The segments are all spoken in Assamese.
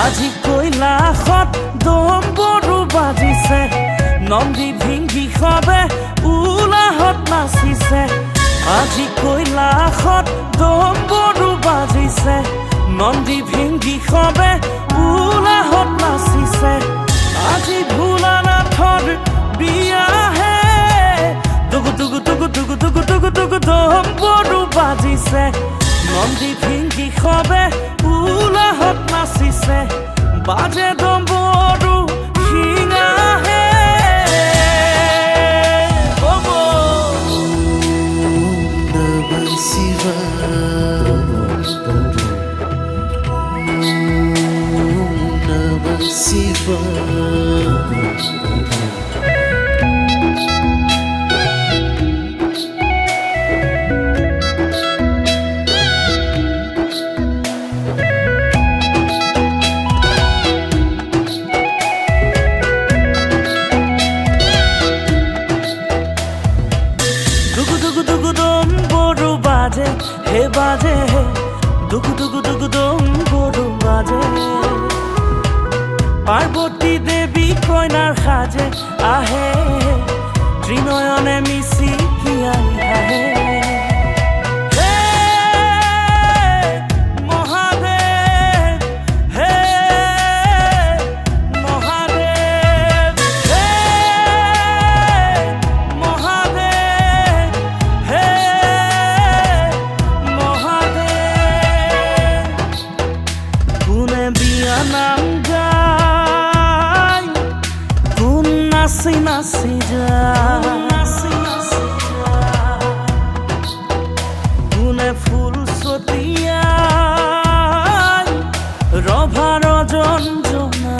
আজি কৈলাশত ডম্বৰু বাজিছে নন্দী ভিংগি সবে উলাহত নাচিছে আজি কৈলাশত ডম্বৰু বাজিছে নন্দী ভিংগি সবে উলাহত নাচিছে আজি ভোলানাথৰ বিয়াহে দুগু দুগু দুগু দুগু দুগু দুগু দুগু ডম্বৰু বাজিছে নন্দী ভিংগি সবে উলাহত নাচিছে বাজে ডম্বৰু শিঙাহে হে বাজে দুগু দুগু দুগু ডম্বৰু বাজে পাৰ্বতী দেৱী কইনাৰ সাজে আহে ত্ৰিনয়নে মিচিকিয়াই আহে নাম গাই কোন নাচি নাচি কোনে ফুল ছটিয়াই ৰভা ৰঞ্জনা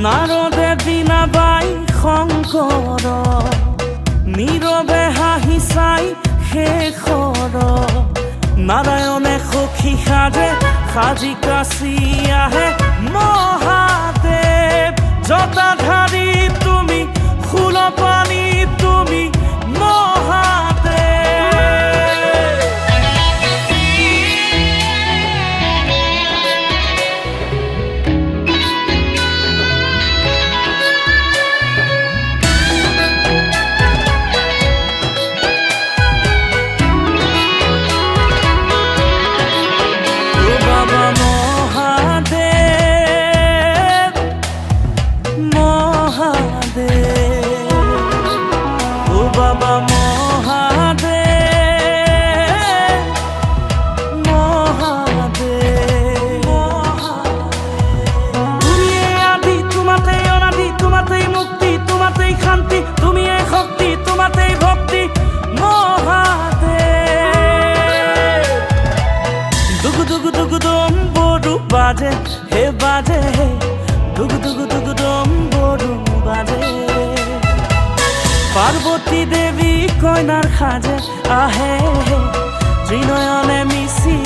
নাৰদে বীণাবাই শংকৰ নীৰৱে হাঁহি চাই শেষৰ নাৰায়ণে সখী সাজে সাজি কাচি আহে মহাদেৱ জটাধাৰী তুমি শূলপাণি তুমি বাজে হে বাজে দুগু দুগু দুগু ডম্বৰু বাজে পাৰ্বতী দেৱী কইনাৰ সাজে আহে ত্ৰিনয়নে মিচি